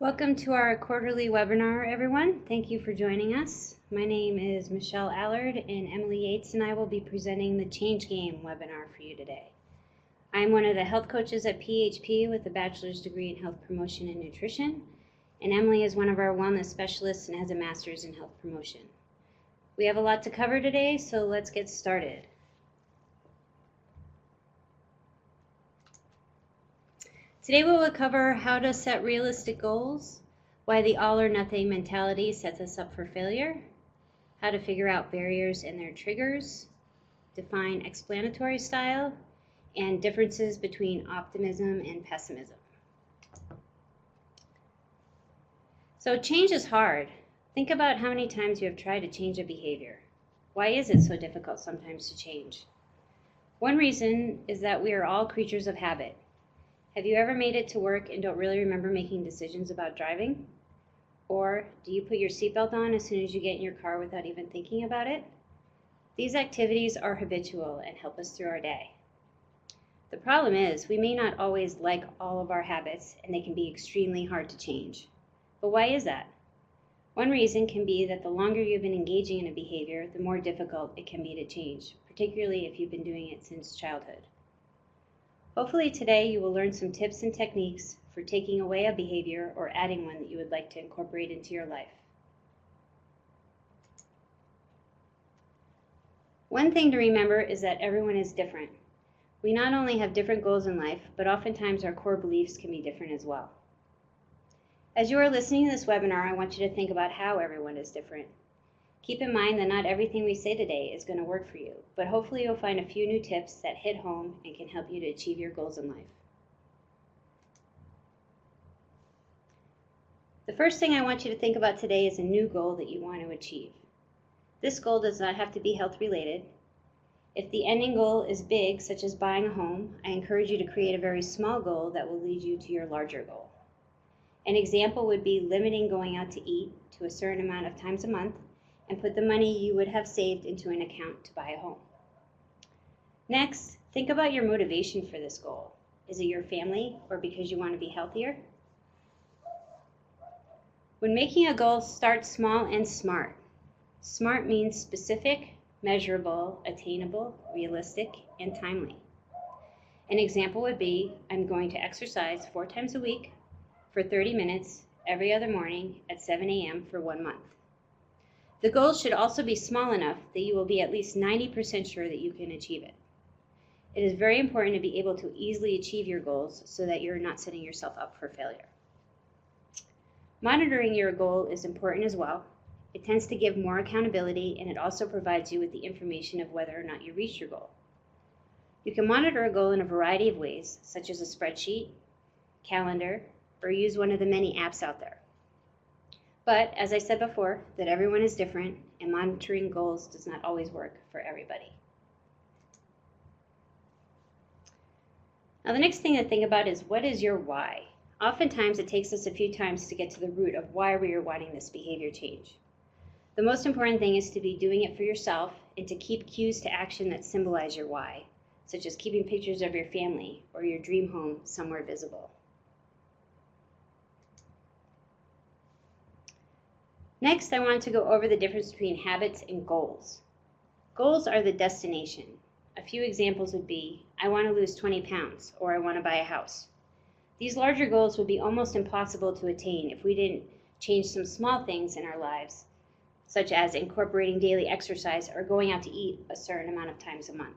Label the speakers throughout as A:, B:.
A: Welcome to our quarterly webinar, everyone. Thank you for joining us. My name is Michelle Allard, and Emily Yates and I will be presenting the Change Game webinar for you today. I'm one of the health coaches at PHP with a bachelor's degree in health promotion and nutrition, and Emily is one of our wellness specialists and has a master's in health promotion. We have a lot to cover today, so let's get started. Today we will cover how to set realistic goals, why the all or nothing mentality sets us up for failure, how to figure out barriers and their triggers, define explanatory style, and differences between optimism and pessimism. So change is hard. Think about how many times you have tried to change a behavior. Why is it so difficult sometimes to change? One reason is that we are all creatures of habit. Have you ever made it to work and don't really remember making decisions about driving? Or do you put your seatbelt on as soon as you get in your car without even thinking about it? These activities are habitual and help us through our day. The problem is we may not always like all of our habits, and they can be extremely hard to change. But why is that? One reason can be that the longer you've been engaging in a behavior, the more difficult it can be to change, particularly if you've been doing it since childhood. Hopefully today you will learn some tips and techniques for taking away a behavior or adding one that you would like to incorporate into your life. One thing to remember is that everyone is different. We not only have different goals in life, but oftentimes our core beliefs can be different as well. As you are listening to this webinar, I want you to think about how everyone is different. Keep in mind that not everything we say today is going to work for you, but hopefully you'll find a few new tips that hit home and can help you to achieve your goals in life. The first thing I want you to think about today is a new goal that you want to achieve. This goal does not have to be health related. If the ending goal is big, such as buying a home, I encourage you to create a very small goal that will lead you to your larger goal. An example would be limiting going out to eat to a certain amount of times a month, and put the money you would have saved into an account to buy a home. Next, think about your motivation for this goal. Is it your family or because you want to be healthier? When making a goal, start small and SMART. SMART means specific, measurable, attainable, realistic, and timely. An example would be, I'm going to exercise 4 times a week for 30 minutes every other morning at 7 a.m. for 1 month. The goal should also be small enough that you will be at least 90% sure that you can achieve it. It is very important to be able to easily achieve your goals so that you're not setting yourself up for failure. Monitoring your goal is important as well. It tends to give more accountability, and it also provides you with the information of whether or not you reached your goal. You can monitor a goal in a variety of ways, such as a spreadsheet, calendar, or use one of the many apps out there. But, as I said before, that everyone is different, and monitoring goals does not always work for everybody. Now, the next thing to think about is, what is your why? Oftentimes, it takes us a few times to get to the root of why we are wanting this behavior change. The most important thing is to be doing it for yourself and to keep cues to action that symbolize your why, such as keeping pictures of your family or your dream home somewhere visible. Next, I want to go over the difference between habits and goals. Goals are the destination. A few examples would be, I want to lose 20 pounds, or I want to buy a house. These larger goals would be almost impossible to attain if we didn't change some small things in our lives, such as incorporating daily exercise or going out to eat a certain amount of times a month.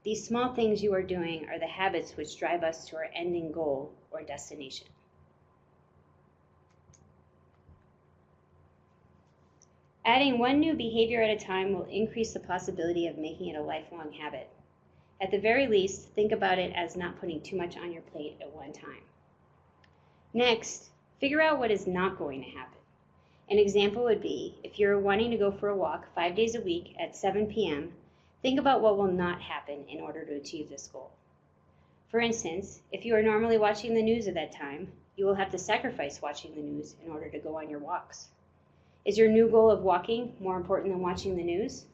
A: These small things you are doing are the habits which drive us to our ending goal or destination. Adding one new behavior at a time will increase the possibility of making it a lifelong habit. At the very least, think about it as not putting too much on your plate at one time. Next, figure out what is not going to happen. An example would be, if you're wanting to go for a walk 5 days a week at 7 p.m., think about what will not happen in order to achieve this goal. For instance, if you are normally watching the news at that time, you will have to sacrifice watching the news in order to go on your walks. Is your new goal of walking more important than watching the news?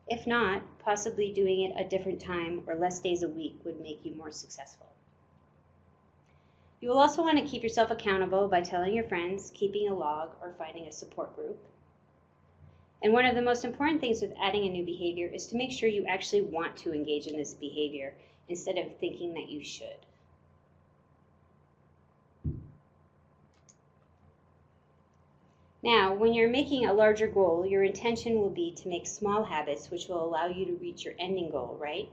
A: If not, possibly doing it a different time or less days a week would make you more successful. You will also want to keep yourself accountable by telling your friends, keeping a log, or finding a support group. And one of the most important things with adding a new behavior is to make sure you actually want to engage in this behavior instead of thinking that you should. Now, when you're making a larger goal, your intention will be to make small habits which will allow you to reach your ending goal, right?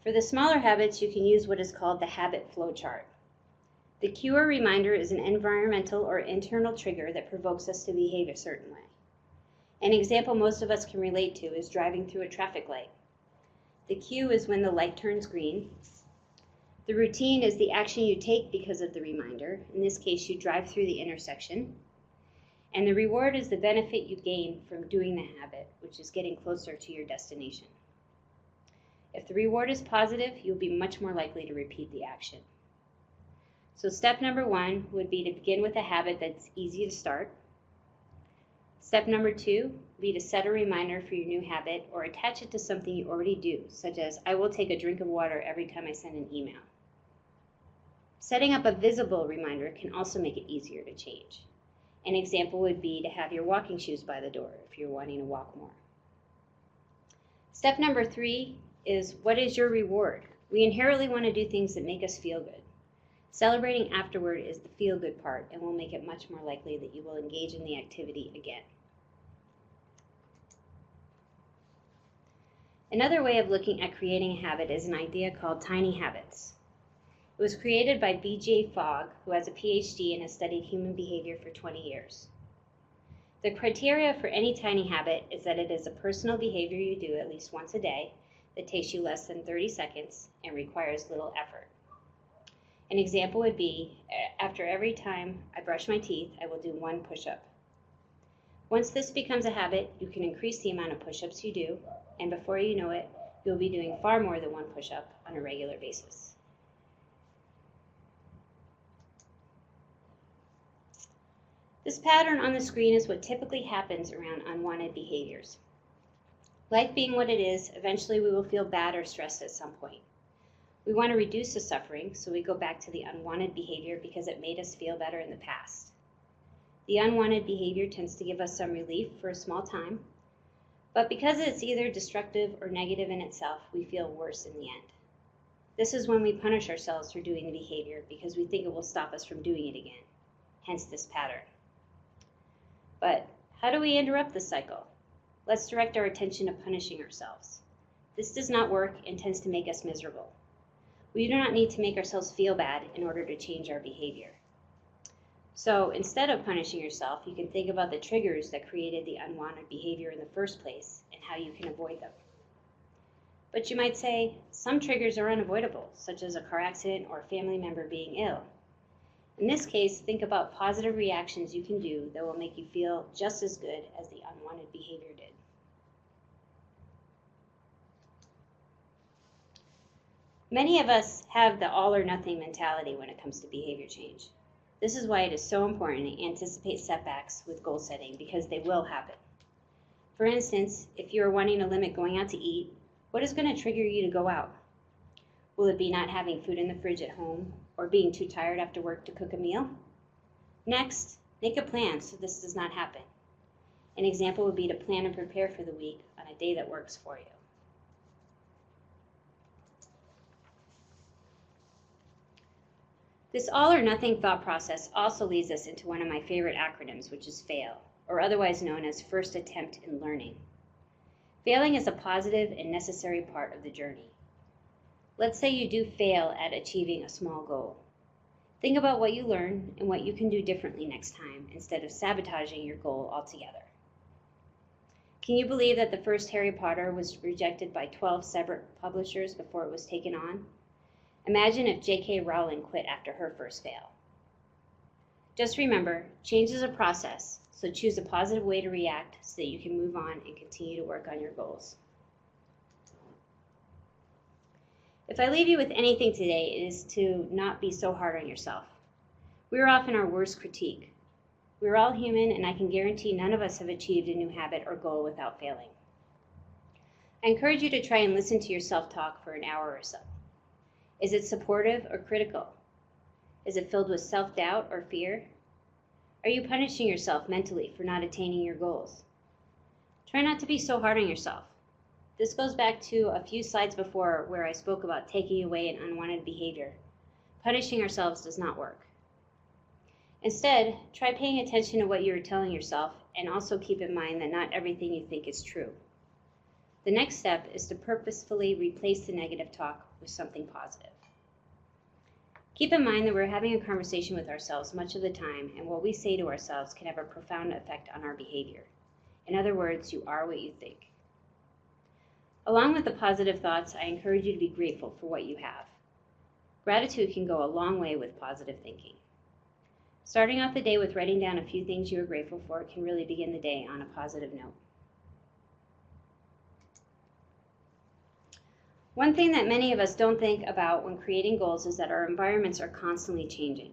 A: For the smaller habits, you can use what is called the Habit Flowchart. The cue or reminder is an environmental or internal trigger that provokes us to behave a certain way. An example most of us can relate to is driving through a traffic light. The cue is when the light turns green. The routine is the action you take because of the reminder. In this case, you drive through the intersection. And the reward is the benefit you gain from doing the habit, which is getting closer to your destination. If the reward is positive, you'll be much more likely to repeat the action. So step number 1 would be to begin with a habit that's easy to start. Step number 2 would be to set a reminder for your new habit or attach it to something you already do, such as I will take a drink of water every time I send an email. Setting up a visible reminder can also make it easier to change. An example would be to have your walking shoes by the door if you're wanting to walk more. Step number 3 is what is your reward? We inherently want to do things that make us feel good. Celebrating afterward is the feel-good part and will make it much more likely that you will engage in the activity again. Another way of looking at creating a habit is an idea called tiny habits. It was created by B.J. Fogg, who has a PhD and has studied human behavior for 20 years. The criteria for any tiny habit is that it is a personal behavior you do at least once a day that takes you less than 30 seconds and requires little effort. An example would be, after every time I brush my teeth, I will do 1 push-up. Once this becomes a habit, you can increase the amount of push-ups you do, and before you know it, you'll be doing far more than 1 push-up on a regular basis. This pattern on the screen is what typically happens around unwanted behaviors. Life being what it is, eventually we will feel bad or stressed at some point. We want to reduce the suffering, so we go back to the unwanted behavior because it made us feel better in the past. The unwanted behavior tends to give us some relief for a small time, but because it's either destructive or negative in itself, we feel worse in the end. This is when we punish ourselves for doing the behavior because we think it will stop us from doing it again, hence this pattern. But how do we interrupt this cycle? Let's direct our attention to punishing ourselves. This does not work and tends to make us miserable. We do not need to make ourselves feel bad in order to change our behavior. So instead of punishing yourself, you can think about the triggers that created the unwanted behavior in the first place and how you can avoid them. But you might say, some triggers are unavoidable, such as a car accident or a family member being ill. In this case, think about positive reactions you can do that will make you feel just as good as the unwanted behavior did. Many of us have the all or nothing mentality when it comes to behavior change. This is why it is so important to anticipate setbacks with goal setting because they will happen. For instance, if you are wanting to limit going out to eat, what is going to trigger you to go out? Will it be not having food in the fridge at home or being too tired after work to cook a meal? Next, make a plan so this does not happen. An example would be to plan and prepare for the week on a day that works for you. This all or nothing thought process also leads us into one of my favorite acronyms, which is FAIL, or otherwise known as First Attempt in Learning. Failing is a positive and necessary part of the journey. Let's say you do fail at achieving a small goal. Think about what you learned and what you can do differently next time instead of sabotaging your goal altogether. Can you believe that the first Harry Potter was rejected by 12 separate publishers before it was taken on? Imagine if J.K. Rowling quit after her first fail. Just remember, change is a process, so choose a positive way to react so that you can move on and continue to work on your goals. If I leave you with anything today, it is to not be so hard on yourself. We are often our worst critique. We are all human, and I can guarantee none of us have achieved a new habit or goal without failing. I encourage you to try and listen to your self-talk for an hour or so. Is it supportive or critical? Is it filled with self-doubt or fear? Are you punishing yourself mentally for not attaining your goals? Try not to be so hard on yourself. This goes back to a few slides before where I spoke about taking away an unwanted behavior. Punishing ourselves does not work. Instead, try paying attention to what you are telling yourself and also keep in mind that not everything you think is true. The next step is to purposefully replace the negative talk with something positive. Keep in mind that we're having a conversation with ourselves much of the time, and what we say to ourselves can have a profound effect on our behavior. In other words, you are what you think. Along with the positive thoughts, I encourage you to be grateful for what you have. Gratitude can go a long way with positive thinking. Starting off the day with writing down a few things you are grateful for can really begin the day on a positive note. One thing that many of us don't think about when creating goals is that our environments are constantly changing.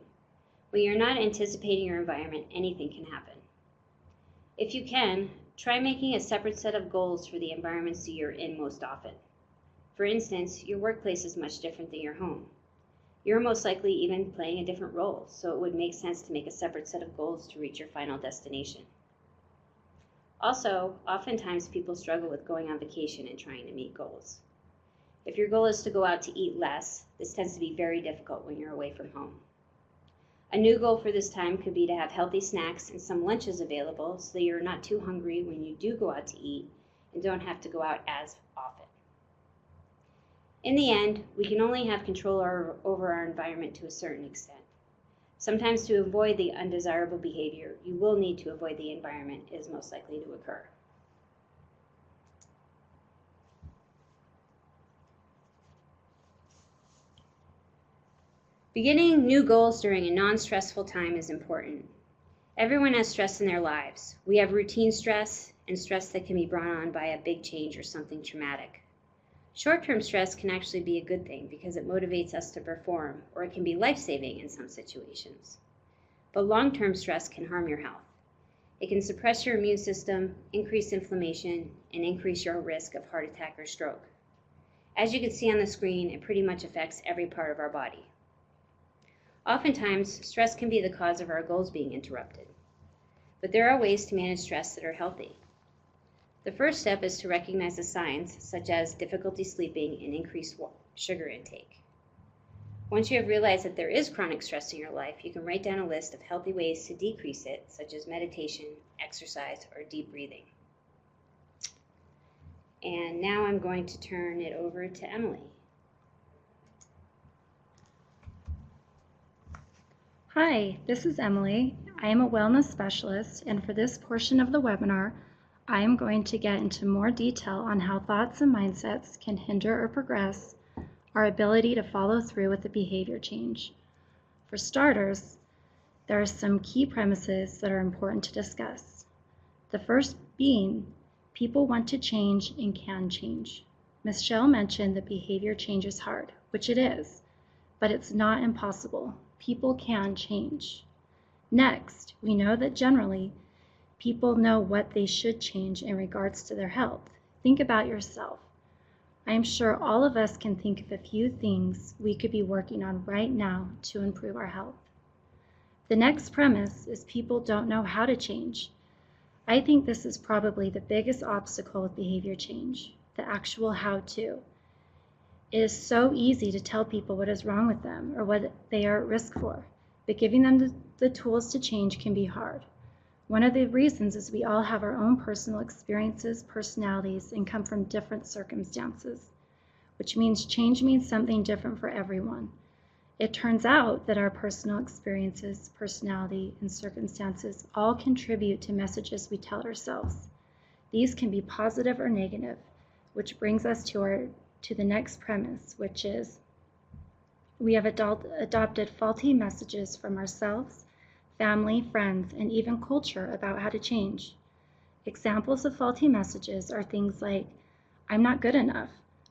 A: When you're not anticipating your environment, anything can happen. If you can, try making a separate set of goals for the environments that you're in most often. For instance, your workplace is much different than your home. You're most likely even playing a different role, so it would make sense to make a separate set of goals to reach your final destination. Also, oftentimes people struggle with going on vacation and trying to meet goals. If your goal is to go out to eat less, this tends to be very difficult when you're away from home. A new goal for this time could be to have healthy snacks and some lunches available so that you're not too hungry when you do go out to eat and don't have to go out as often. In the end, we can only have control over our environment to a certain extent. Sometimes to avoid the undesirable behavior, you will need to avoid the environment it is most likely to occur. Beginning new goals during a non-stressful time is important. Everyone has stress in their lives. We have routine stress and stress that can be brought on by a big change or something traumatic. Short-term stress can actually be a good thing because it motivates us to perform, or it can be life-saving in some situations. But long-term stress can harm your health. It can suppress your immune system, increase inflammation, and increase your risk of heart attack or stroke. As you can see on the screen, it pretty much affects every part of our body. Oftentimes, stress can be the cause of our goals being interrupted. But there are ways to manage stress that are healthy. The first step is to recognize the signs, such as difficulty sleeping and increased sugar intake. Once you have realized that there is chronic stress in your life, you can write down a list of healthy ways to decrease it, such as meditation, exercise, or deep breathing. And now I'm going to turn it over to Emily.
B: Hi, this is Emily. I am a wellness specialist, and for this portion of the webinar, I am going to get into more detail on how thoughts and mindsets can hinder or progress our ability to follow through with a behavior change. For starters, there are some key premises that are important to discuss. The first being, people want to change and can change. Michelle mentioned that behavior change is hard, which it is, but it's not impossible. People can change. Next, we know that generally, people know what they should change in regards to their health. Think about yourself. I am sure all of us can think of a few things we could be working on right now to improve our health. The next premise is people don't know how to change. I think this is probably the biggest obstacle with behavior change, the actual how to. It is so easy to tell people what is wrong with them or what they are at risk for, but giving them the tools to change can be hard. One of the reasons is we all have our own personal experiences, personalities, and come from different circumstances, which means change means something different for everyone. It turns out that our personal experiences, personality, and circumstances all contribute to messages we tell ourselves. These can be positive or negative, which brings us to the next premise, which is we have adopted faulty messages from ourselves, family, friends, and even culture about how to change. Examples of faulty messages are things like, I'm not good enough,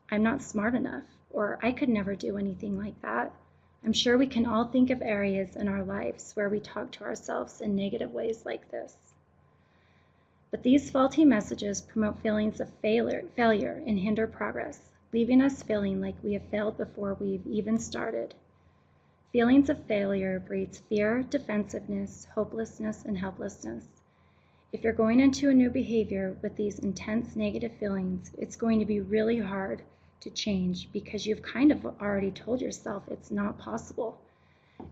B: I'm not smart enough, or I could never do anything like that. I'm sure we can all think of areas in our lives where we talk to ourselves in negative ways like this. But these faulty messages promote feelings of failure and hinder progress, leaving us feeling like we have failed before we've even started. Feelings of failure breeds fear, defensiveness, hopelessness, and helplessness. If you're going into a new behavior with these intense negative feelings, it's going to be really hard to change because you've kind of already told yourself it's not possible.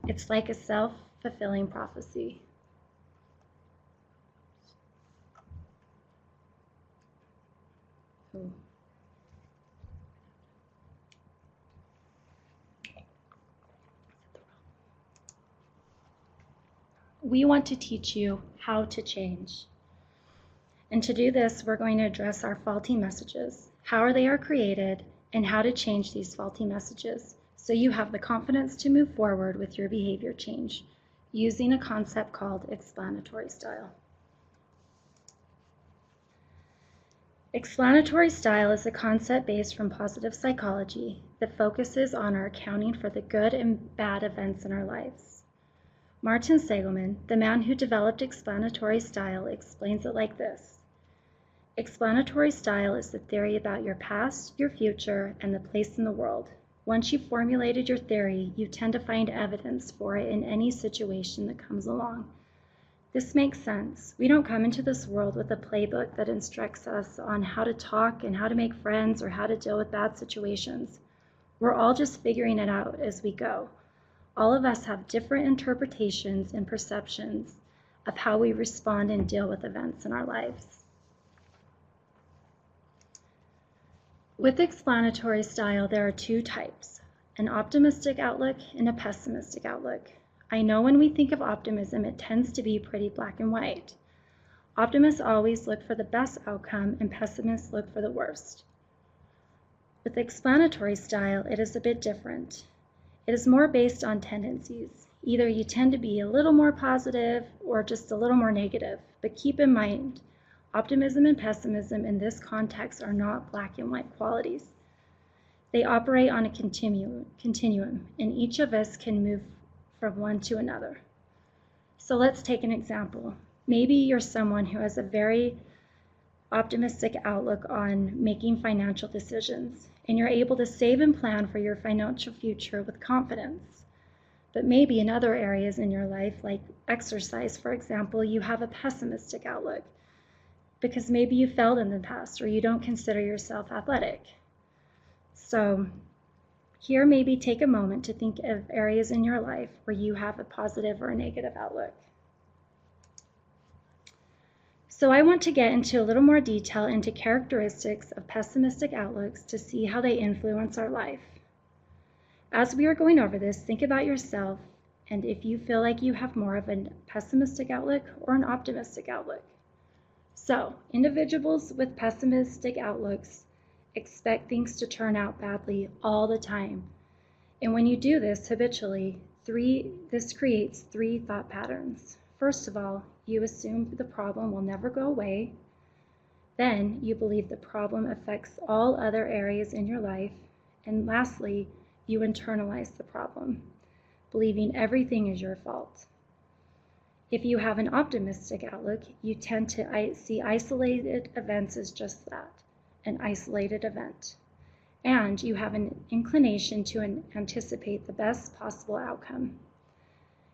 B: It's like a self-fulfilling prophecy. Ooh. We want to teach you how to change. And to do this, we're going to address our faulty messages, how they are created, and how to change these faulty messages so you have the confidence to move forward with your behavior change using a concept called explanatory style. Explanatory style is a concept based from positive psychology that focuses on our accounting for the good and bad events in our lives. Martin Seligman, the man who developed explanatory style, explains it like this. Explanatory style is the theory about your past, your future, and the place in the world. Once you've formulated your theory, you tend to find evidence for it in any situation that comes along. This makes sense. We don't come into this world with a playbook that instructs us on how to talk and how to make friends or how to deal with bad situations. We're all just figuring it out as we go. All of us have different interpretations and perceptions of how we respond and deal with events in our lives. With explanatory style, there are two types, an optimistic outlook and a pessimistic outlook. I know when we think of optimism, it tends to be pretty black and white. Optimists always look for the best outcome and pessimists look for the worst. With explanatory style, it is a bit different. It is more based on tendencies. Either you tend to be a little more positive or just a little more negative, but keep in mind, optimism and pessimism in this context are not black and white qualities. They operate on a continuum, and each of us can move from one to another. So let's take an example. Maybe you're someone who has a very optimistic outlook on making financial decisions, and you're able to save and plan for your financial future with confidence. But maybe in other areas in your life, like exercise, for example, you have a pessimistic outlook because maybe you failed in the past or you don't consider yourself athletic. So here, maybe take a moment to think of areas in your life where you have a positive or a negative outlook. So I want to get into a little more detail into characteristics of pessimistic outlooks to see how they influence our life. As we are going over this, think about yourself and if you feel like you have more of a pessimistic outlook or an optimistic outlook. So, individuals with pessimistic outlooks expect things to turn out badly all the time. And when you do this habitually, this creates three thought patterns. First of all, you assume the problem will never go away. Then you believe the problem affects all other areas in your life. And lastly, you internalize the problem, believing everything is your fault. If you have an optimistic outlook, you tend to see isolated events as just that, an isolated event. And you have an inclination to anticipate the best possible outcome.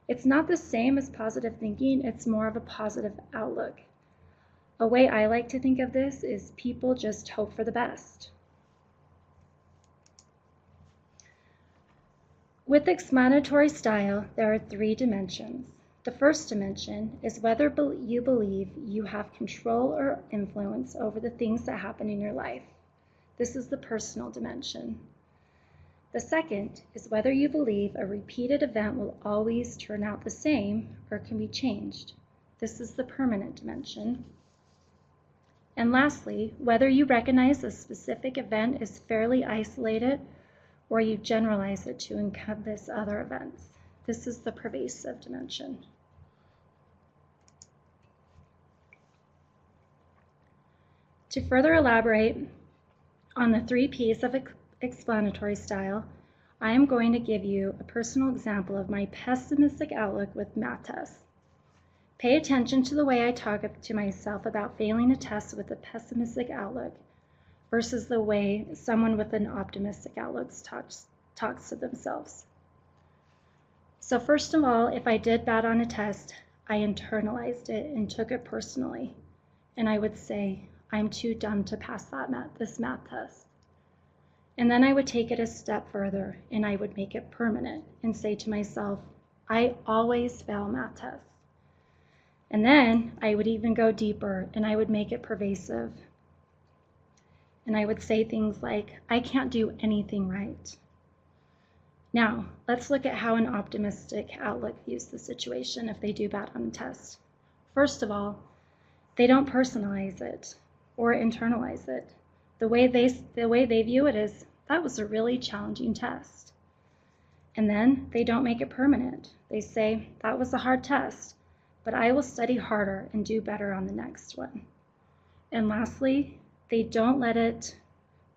B: It's not the same as positive thinking, it's more of a positive outlook. A way I like to think of this is people just hope for the best. With explanatory style, there are three dimensions. The first dimension is whether you believe you have control or influence over the things that happen in your life. This is the personal dimension. The second is whether you believe a repeated event will always turn out the same or can be changed. This is the permanent dimension. And lastly, whether you recognize a specific event is fairly isolated or you generalize it to encompass other events. This is the pervasive dimension. To further elaborate on the three P's of explanatory style, I am going to give you a personal example of my pessimistic outlook with math tests. Pay attention to the way I talk to myself about failing a test with a pessimistic outlook versus the way someone with an optimistic outlook talks to themselves. So first of all, if I did bad on a test, I internalized it and took it personally. And I would say, I'm too dumb to pass this math test. And then I would take it a step further and I would make it permanent and say to myself, I always fail math tests. And then I would even go deeper and I would make it pervasive. And I would say things like, I can't do anything right. Now, let's look at how an optimistic outlook views the situation if they do bad on a test. First of all, they don't personalize it or internalize it. The way they view it is, that was a really challenging test. And then they don't make it permanent. They say, that was a hard test, but I will study harder and do better on the next one. And lastly, they don't let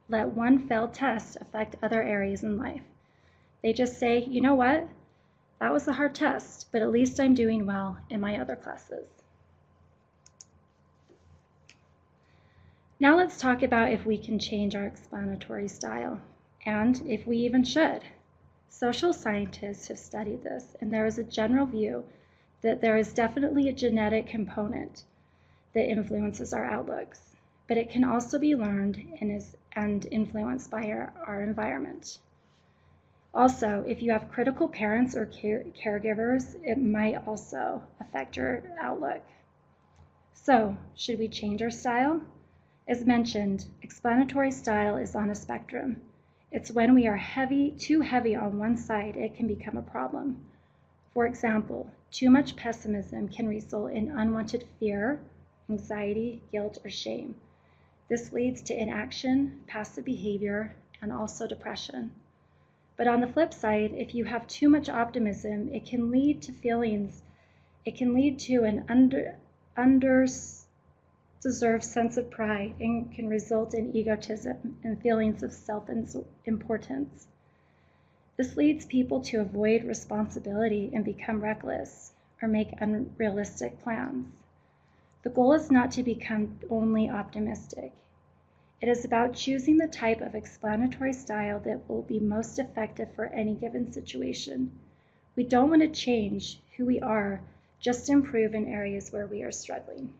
B: one failed test affect other areas in life. They just say, you know what? That was a hard test, but at least I'm doing well in my other classes. Now let's talk about if we can change our explanatory style, and if we even should. Social scientists have studied this, and there is a general view that there is definitely a genetic component that influences our outlooks, but it can also be learned and influenced by our environment. Also, if you have critical parents or caregivers, it might also affect your outlook. So, should we change our style? As mentioned, explanatory style is on a spectrum. It's when we are too heavy on one side, it can become a problem. For example, too much pessimism can result in unwanted fear, anxiety, guilt, or shame. This leads to inaction, passive behavior, and also depression. But on the flip side, if you have too much optimism, it can lead to an undeserved sense of pride and can result in egotism and feelings of self-importance. This leads people to avoid responsibility and become reckless or make unrealistic plans. The goal is not to become only optimistic. It is about choosing the type of explanatory style that will be most effective for any given situation. We don't want to change who we are, just improve in areas where we are struggling.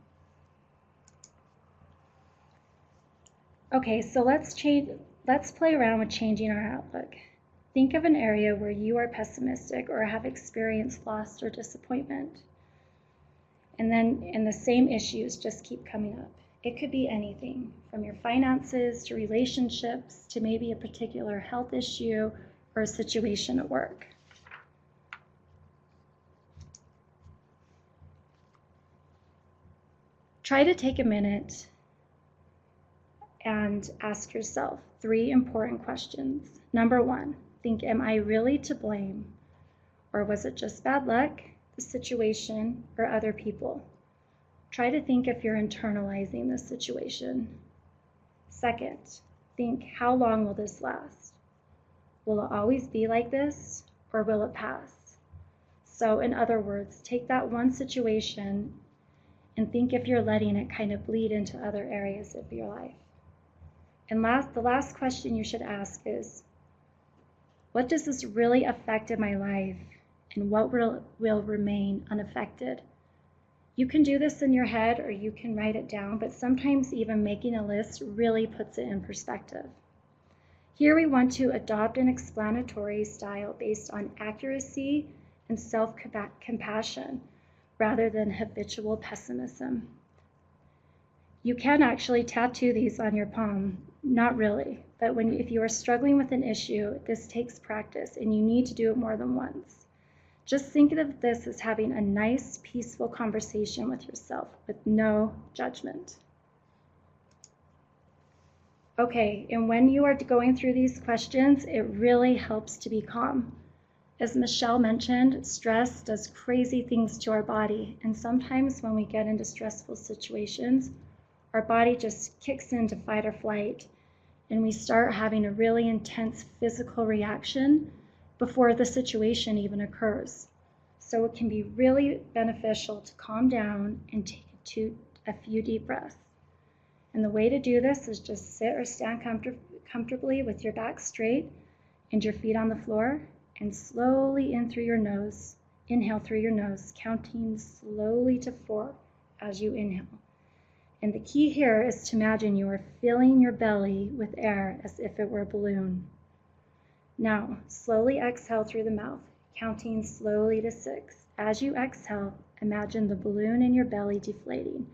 B: Okay, so let's play around with changing our outlook. Think of an area where you are pessimistic or have experienced loss or disappointment. And then the same issues just keep coming up. It could be anything from your finances to relationships to maybe a particular health issue or a situation at work. Try to take a minute and ask yourself 3 important questions. Number 1, think, am I really to blame? Or was it just bad luck, the situation, or other people? Try to think if you're internalizing this situation. Second, think, how long will this last? Will it always be like this, or will it pass? So in other words, take that one situation and think if you're letting it kind of bleed into other areas of your life. And the last question you should ask is, what does this really affect in my life, and what will remain unaffected? You can do this in your head or you can write it down, but sometimes even making a list really puts it in perspective. Here we want to adopt an explanatory style based on accuracy and self-compassion rather than habitual pessimism. You can actually tattoo these on your palm, not really, but if you are struggling with an issue, this takes practice and you need to do it more than once. Just think of this as having a nice, peaceful conversation with yourself with no judgment. Okay, and when you are going through these questions, it really helps to be calm. As Michelle mentioned, stress does crazy things to our body, and sometimes when we get into stressful situations, our body just kicks into fight or flight, and we start having a really intense physical reaction before the situation even occurs. So it can be really beneficial to calm down and take a few deep breaths. And the way to do this is just sit or stand comfortably with your back straight and your feet on the floor, and slowly in through your nose. Inhale through your nose, counting slowly to 4 as you inhale. And the key here is to imagine you are filling your belly with air as if it were a balloon. Now, slowly exhale through the mouth, counting slowly to 6. As you exhale, imagine the balloon in your belly deflating.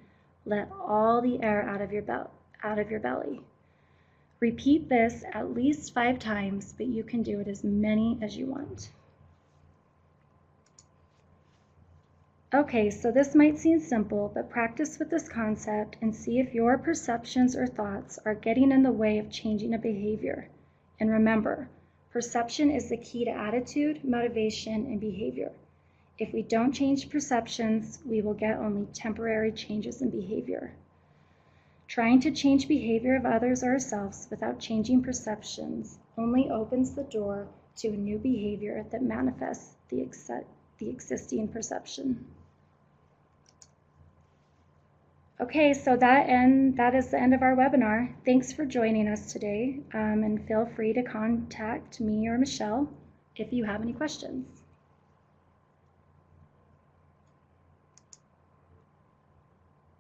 B: Let all the air out of your belly. Repeat this at least 5 times, but you can do it as many as you want. Okay, so this might seem simple, but practice with this concept and see if your perceptions or thoughts are getting in the way of changing a behavior. And remember, perception is the key to attitude, motivation, and behavior. If we don't change perceptions, we will get only temporary changes in behavior. Trying to change behavior of others or ourselves without changing perceptions only opens the door to a new behavior that manifests the existing perception. Okay, so that is the end of our webinar. Thanks for joining us today, and feel free to contact me or Michelle if you have any questions.